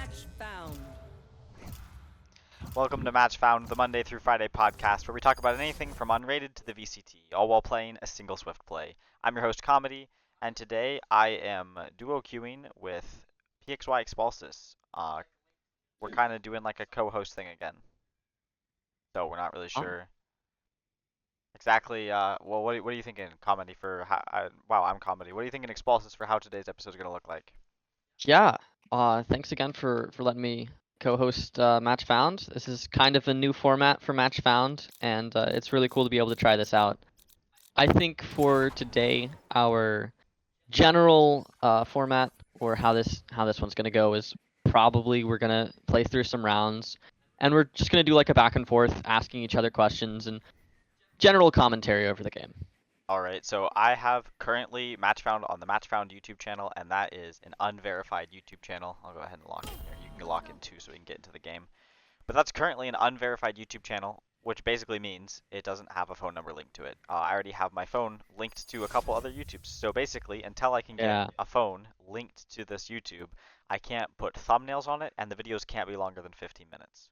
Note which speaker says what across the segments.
Speaker 1: Match found.
Speaker 2: Welcome to Match Found, the Monday through Friday podcast where we talk about anything from unrated to the VCT, all while playing a single Swift play. I'm your host, Comedy, and today I am duo queuing with PXY Expulsus. We're kind of doing like a co-host thing again, so we're not really sure exactly. Well, what are you thinking, Comedy, for how? Wow, I'm Comedy. What are you thinking, Expulsus, for how today's episode is gonna look like?
Speaker 3: Yeah. Thanks again for letting me co-host Match Found. This is kind of a new format for Match Found, and it's really cool to be able to try this out. I think for today, our general format or how this one's gonna go is probably we're gonna play through some rounds, and we're just gonna do like a back and forth, asking each other questions and general commentary over the game.
Speaker 2: Alright, so I have currently Match Found on the Match Found YouTube channel, and that is an unverified YouTube channel. I'll go ahead and lock in here. You can lock in too so we can get into the game. But that's currently an unverified YouTube channel, which basically means it doesn't have a phone number linked to it. I already have my phone linked to a couple other YouTubes. So basically, until I can get a phone linked to this YouTube, I can't put thumbnails on it, and the videos can't be longer than 15 minutes.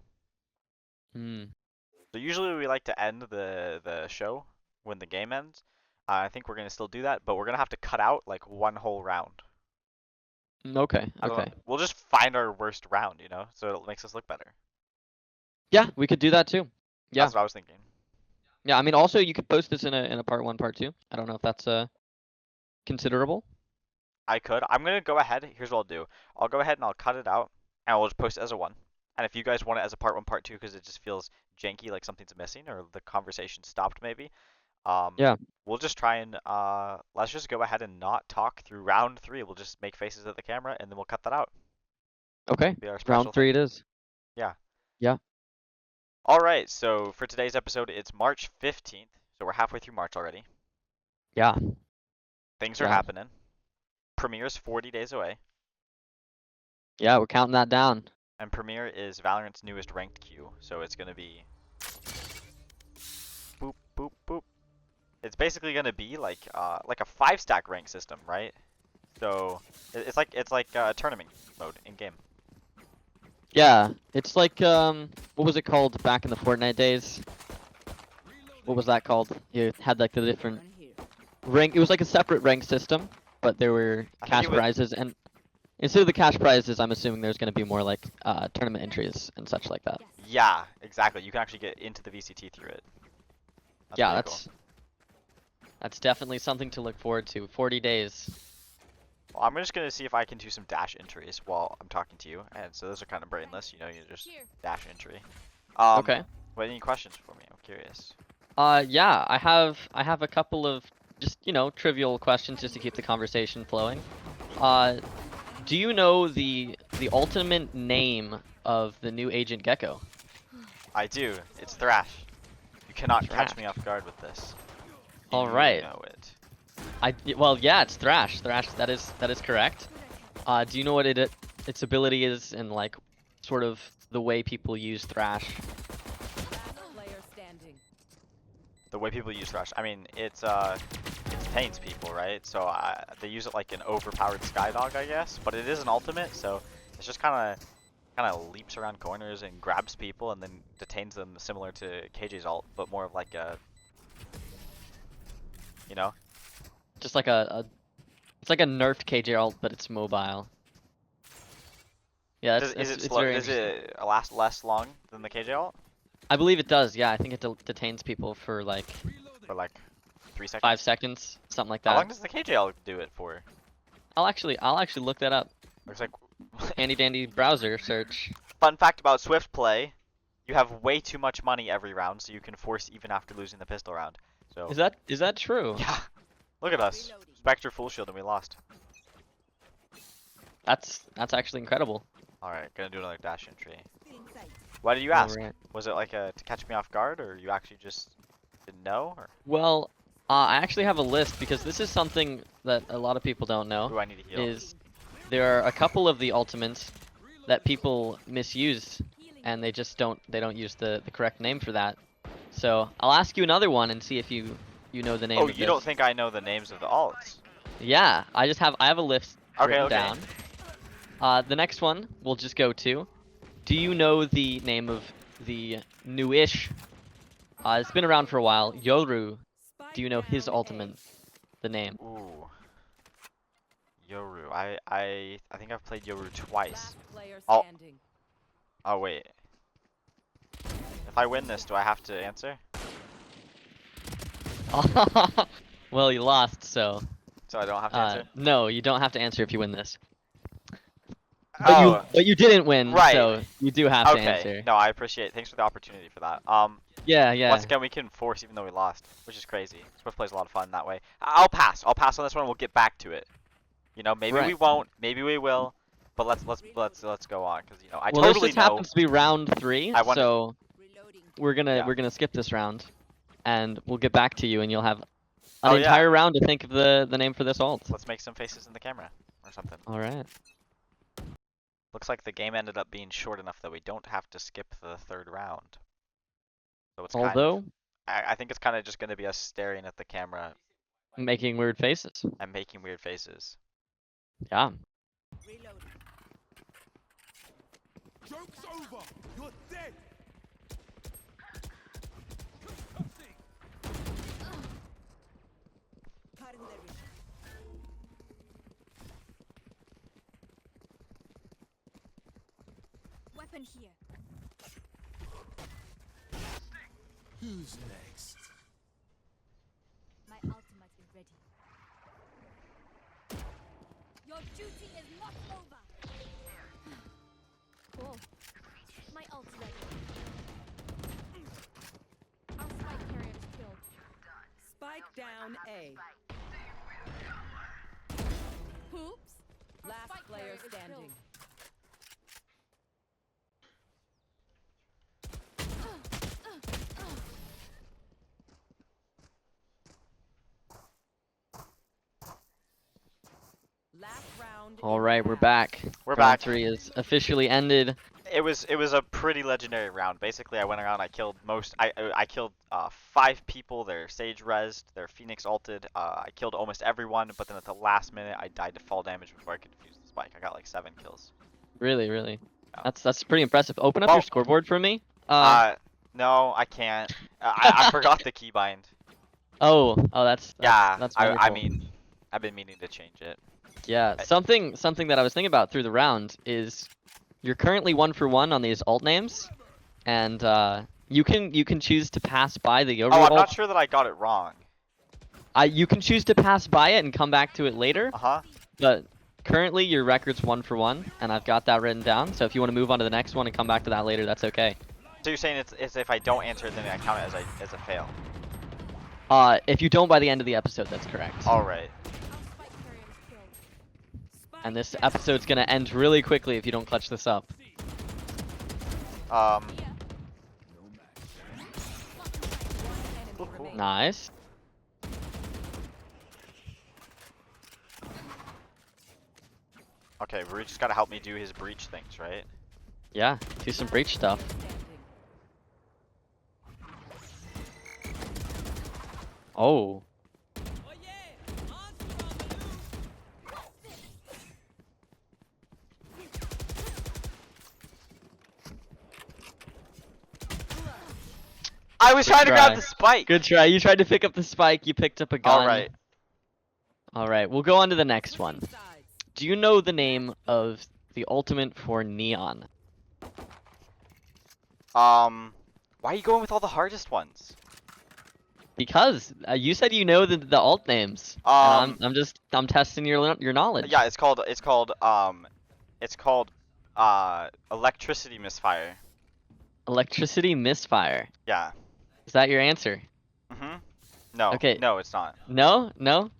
Speaker 2: So usually we like to end the show when the game ends. I think we're going to still do that, but we're going to have to cut out like one whole round.
Speaker 3: Okay.
Speaker 2: We'll just find our worst round, you know, so it makes us look better.
Speaker 3: Yeah, we could do that too. Yeah.
Speaker 2: That's what I was thinking.
Speaker 3: Yeah, I mean, also you could post this in a part 1, part 2. I don't know if that's considerable.
Speaker 2: I could. I'm going to go ahead. Here's what I'll do. I'll go ahead and I'll cut it out, and I'll just post it as a 1. And if you guys want it as a part 1, part 2, because it just feels janky, like something's missing, or the conversation stopped maybe,
Speaker 3: yeah.
Speaker 2: We'll just try and, let's just go ahead and not talk through round 3. We'll just make faces at the camera, and then we'll cut that out.
Speaker 3: Okay, round 3 it is.
Speaker 2: Yeah.
Speaker 3: Yeah.
Speaker 2: Alright, so for today's episode, it's March 15th, so we're halfway through March already.
Speaker 3: Yeah.
Speaker 2: Things are happening. Premiere's 40 days away.
Speaker 3: Yeah, we're counting that down.
Speaker 2: And Premiere is Valorant's newest ranked queue, so it's going to be boop, boop, boop. It's basically going to be like a 5-stack rank system, right? So it's like a tournament mode in game.
Speaker 3: Yeah, it's like what was it called back in the Fortnite days? What was that called? You had like the different rank. It was like a separate rank system, but there were cash prizes, and instead of the cash prizes, I'm assuming there's going to be more like tournament entries and such like that.
Speaker 2: Yeah, exactly. You can actually get into the VCT through it.
Speaker 3: That's definitely something to look forward to. 40 days.
Speaker 2: Well, I'm just going to see if I can do some dash entries while I'm talking to you. And so those are kind of brainless, you know, you just dash entry.
Speaker 3: Okay.
Speaker 2: What, any questions for me? I'm curious.
Speaker 3: Yeah, I have a couple of just, you know, trivial questions just to keep the conversation flowing. Do you know the ultimate name of the new Agent Gecko?
Speaker 2: I do. It's Thrash. You cannot catch me off guard with this.
Speaker 3: All right.
Speaker 2: You know it.
Speaker 3: Well, yeah, it's Thrash. Thrash, that is correct. Do you know what its ability is and like sort of the way people use Thrash?
Speaker 2: The way people use Thrash. I mean, it taints people, right? So they use it like an overpowered Skydog, I guess. But it is an ultimate, so it's just kind of leaps around corners and grabs people and then detains them, similar to KJ's ult, but more of like a, you know,
Speaker 3: just like it's like a nerfed KJ ult, but it's mobile. Yeah,
Speaker 2: is it last less long than the KJ ult?
Speaker 3: I believe it does. Yeah, I think it detains people for like
Speaker 2: 3 seconds.
Speaker 3: 5 seconds, something like that.
Speaker 2: How long does the KJ ult do it for?
Speaker 3: I'll actually look that up.
Speaker 2: Looks like
Speaker 3: handy dandy browser search.
Speaker 2: Fun fact about Swift play: you have way too much money every round, so you can force even after losing the pistol round. So
Speaker 3: is that true?
Speaker 2: Yeah. Look at us. Spectre full shield and we lost.
Speaker 3: That's actually incredible.
Speaker 2: Alright, gonna do another dash entry. Why did you ask?
Speaker 3: Right.
Speaker 2: Was it like to catch me off guard, or you actually just didn't know? Or?
Speaker 3: Well, I actually have a list because this is something that a lot of people don't know.
Speaker 2: Who I need to heal?
Speaker 3: Is there are a couple of the ultimates that people misuse, and they don't use the correct name for that. So I'll ask you another one and see if you know the name.
Speaker 2: Oh,
Speaker 3: of
Speaker 2: you don't think I know the names of the alts?
Speaker 3: Yeah, I have a list written down. The next one we'll just go to. Do you know the name of the newish? It's been around for a while. Yoru. Do you know his ultimate? The name.
Speaker 2: Ooh. Yoru. I think I've played Yoru twice.
Speaker 1: Last player
Speaker 2: Oh.
Speaker 1: standing.
Speaker 2: Oh wait. If I win this, do I have to answer?
Speaker 3: Well, you lost, so.
Speaker 2: So I don't have to answer?
Speaker 3: No, you don't have to answer if you win this.
Speaker 2: Oh,
Speaker 3: But you didn't win,
Speaker 2: right.
Speaker 3: so you do have to
Speaker 2: okay.
Speaker 3: answer.
Speaker 2: No, I appreciate it. Thanks for the opportunity for that.
Speaker 3: Yeah.
Speaker 2: Once again, we can force even though we lost, which is crazy. Swift play's a lot of fun that way. I'll pass. I'll pass on this one. We'll get back to it. You know, maybe we
Speaker 3: Right.
Speaker 2: won't. Maybe we will. But let's go on because you know I
Speaker 3: Well,
Speaker 2: totally
Speaker 3: this just
Speaker 2: know.
Speaker 3: happens to be round 3,
Speaker 2: I wanna-
Speaker 3: so
Speaker 1: Reloading.
Speaker 3: we're gonna
Speaker 2: Yeah.
Speaker 3: we're gonna skip this round, and we'll get back to you, and you'll have an
Speaker 2: Oh, yeah.
Speaker 3: entire round to think of the name for this ult.
Speaker 2: Let's make some faces in the camera or something.
Speaker 3: All right.
Speaker 2: Looks like the game ended up being short enough that we don't have to skip the third round. So it's
Speaker 3: Although
Speaker 2: I think it's kind of just going to be us staring at the camera
Speaker 3: making weird faces.
Speaker 2: and making weird faces.
Speaker 3: Yeah.
Speaker 1: Reloading.
Speaker 4: Joke's over! You're dead!
Speaker 1: Cutting the ring.
Speaker 5: Weapon here.
Speaker 4: Who's next?
Speaker 5: My ultimate is ready. Your duty is not over. Cool. My ult ready. Our spike carrier is killed.
Speaker 1: Spike down A.
Speaker 5: Hoops. Our
Speaker 1: Last
Speaker 5: spike
Speaker 1: player
Speaker 5: carrier is
Speaker 1: standing.
Speaker 5: killed.
Speaker 1: Last round.
Speaker 3: All
Speaker 1: in
Speaker 3: right,
Speaker 1: the
Speaker 3: we're
Speaker 1: half.
Speaker 3: back.
Speaker 2: We're
Speaker 3: Round
Speaker 2: back.
Speaker 3: 3 is officially ended.
Speaker 2: It was a pretty legendary round. Basically, I went around. I killed I killed 5 people. Their Sage rezzed. Their Phoenix ulted. I killed almost everyone. But then at the last minute, I died to fall damage before I could defuse the spike. I got like 7 kills.
Speaker 3: Really.
Speaker 2: Yeah.
Speaker 3: That's pretty impressive. Open up
Speaker 2: Well-
Speaker 3: your scoreboard for me.
Speaker 2: No, I can't. I forgot the keybind.
Speaker 3: That's
Speaker 2: Yeah, I
Speaker 3: wonderful.
Speaker 2: mean, I've been meaning to change it.
Speaker 3: Yeah, something that I was thinking about through the round is you're currently 1 for 1 on these alt names, and you can choose to pass by the Yoru
Speaker 2: Oh, I'm
Speaker 3: ult.
Speaker 2: not sure that I got it wrong.
Speaker 3: You can choose to pass by it and come back to it later,
Speaker 2: Uh-huh.
Speaker 3: but currently your record's 1 for 1, and I've got that written down. So if you want to move on to the next one and come back to that later, that's okay.
Speaker 2: So you're saying it's if I don't answer it, then I count it as a fail.
Speaker 3: If you don't by the end of the episode, that's correct.
Speaker 2: All right.
Speaker 5: Our spike carrier is killed.
Speaker 1: Spike
Speaker 3: And this
Speaker 1: down.
Speaker 3: episode's gonna end really quickly if you don't clutch this up.
Speaker 2: Um.
Speaker 5: Here.
Speaker 1: One enemy remaining.
Speaker 3: Nice.
Speaker 2: Okay, Rui just gotta help me do his breach things, right?
Speaker 3: Yeah, do some breach stuff.
Speaker 1: Standing.
Speaker 3: Oh.
Speaker 2: I was
Speaker 3: Good
Speaker 2: trying to grab
Speaker 3: try.
Speaker 2: the spike.
Speaker 3: Good try. You tried to pick up the spike, you picked up a gun.
Speaker 2: All right.
Speaker 3: Alright, we'll go on to the next one.
Speaker 1: Switching sides.
Speaker 3: Do you know the name of the ultimate for Neon?
Speaker 2: Why are you going with all the hardest ones?
Speaker 3: Because you said you know the alt names. And I'm testing your knowledge.
Speaker 2: Yeah, it's called electricity misfire.
Speaker 3: Electricity misfire.
Speaker 2: Yeah.
Speaker 3: Is that your answer?
Speaker 2: Mhm. No.
Speaker 3: Okay.
Speaker 2: No, it's not.
Speaker 3: No?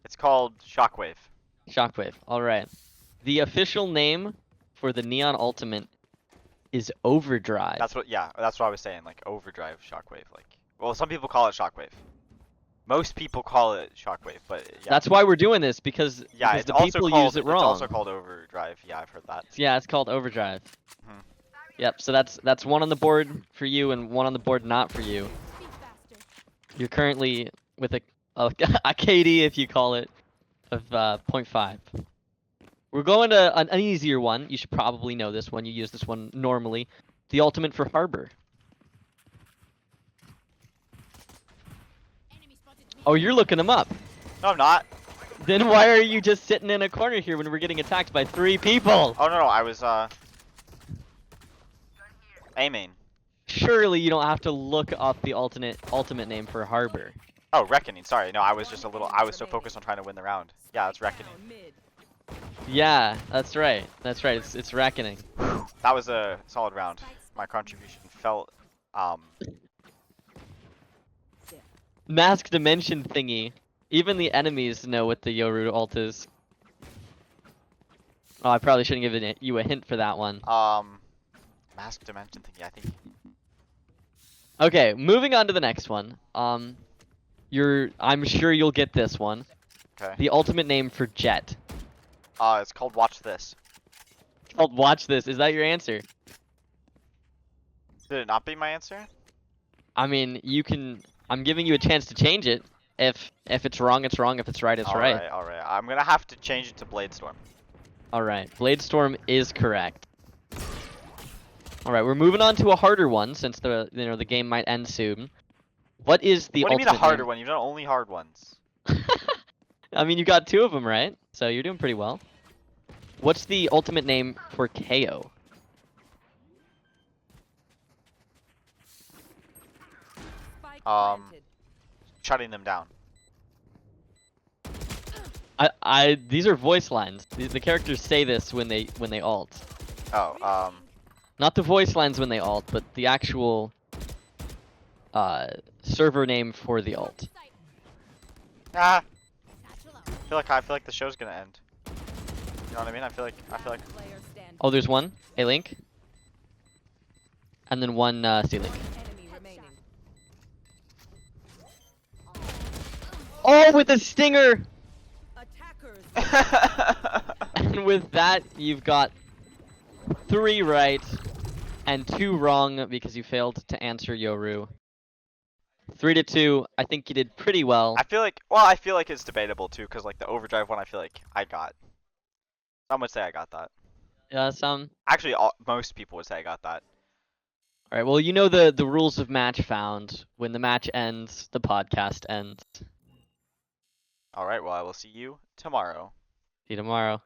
Speaker 2: It's called shockwave.
Speaker 3: Shockwave. Alright. The official name for the Neon Ultimate is Overdrive.
Speaker 2: That's what I was saying, like overdrive shockwave, like. Well, some people call it shockwave. Most people call it shockwave, but yeah.
Speaker 3: That's why we're doing this, because
Speaker 2: it's
Speaker 3: the
Speaker 2: also
Speaker 3: people
Speaker 2: called
Speaker 3: use it wrong.
Speaker 2: It's also called overdrive. Yeah, I've heard that.
Speaker 3: Yeah, it's called Overdrive.
Speaker 2: Mhm.
Speaker 3: Yep, so that's 1 on the board for you and 1 on the board not for you.
Speaker 5: Speak faster.
Speaker 3: You're currently with a KD, if you call it, of 0.5. We're going to an easier one. You should probably know this one. You use this one normally. The ultimate for Harbor.
Speaker 5: Enemy spotted me.
Speaker 3: Oh, you're looking them up.
Speaker 2: No, I'm not.
Speaker 3: Then why are you just sitting in a corner here when we're getting attacked by 3 people?
Speaker 2: Oh, no, I was, aiming.
Speaker 3: Surely you don't have to look up the ultimate name for Harbor.
Speaker 2: Oh, Reckoning. Sorry. No, I was just I was so focused on trying to win the round. Yeah, that's
Speaker 1: Spike
Speaker 2: Reckoning.
Speaker 1: down mid.
Speaker 3: Yeah, that's right. That's right. It's Reckoning.
Speaker 2: That was a solid round. My contribution felt,
Speaker 3: Mask Dimension thingy. Even the enemies know what the Yoru ult is. Oh, I probably shouldn't give you a hint for that one.
Speaker 2: Mask Dimension thingy, I think.
Speaker 3: Okay, moving on to the next one. I'm sure you'll get this one.
Speaker 2: Okay.
Speaker 3: The ultimate name for Jett.
Speaker 2: It's called Watch This.
Speaker 3: Called Watch This. Is that your answer?
Speaker 2: Did it not be my answer?
Speaker 3: I mean, I'm giving you a chance to change it. If it's wrong, it's wrong. If it's right, it's right.
Speaker 2: Alright. I'm gonna have to change it to Bladestorm.
Speaker 3: Alright, Bladestorm is correct. Alright, we're moving on to a harder one since the game might end soon. What is the
Speaker 2: What do you mean
Speaker 3: ultimate
Speaker 2: a harder
Speaker 3: name?
Speaker 2: one? You've done only hard ones.
Speaker 3: I mean, you got 2 of them right, so you're doing pretty well. What's the ultimate name for KO?
Speaker 1: Spike
Speaker 2: Um,
Speaker 1: planted.
Speaker 2: Shutting them down.
Speaker 3: These are voice lines. The characters say this when they ult.
Speaker 2: Oh,
Speaker 3: Not the voice lines when they ult, but the actual server name for the ult.
Speaker 2: ah.
Speaker 5: Satchel out.
Speaker 2: I feel like the show's gonna end. You know what I mean? I feel like.
Speaker 1: Last player standing.
Speaker 3: Oh, there's one A Link, and then one C Link.
Speaker 1: Enemy remaining.
Speaker 3: Oh, with a stinger!
Speaker 1: Attackers.
Speaker 3: And with that, you've got 3 right and 2 wrong because you failed to answer Yoru. 3-2. I think you did pretty well.
Speaker 2: I feel like it's debatable too, cause like the overdrive one, I feel like I got. Some would say I got that.
Speaker 3: Yeah, some.
Speaker 2: Actually, most people would say I got that.
Speaker 3: All right. Well, you know the rules of match found. When the match ends, the podcast ends.
Speaker 2: All right. Well, I will see you tomorrow.
Speaker 3: See you tomorrow.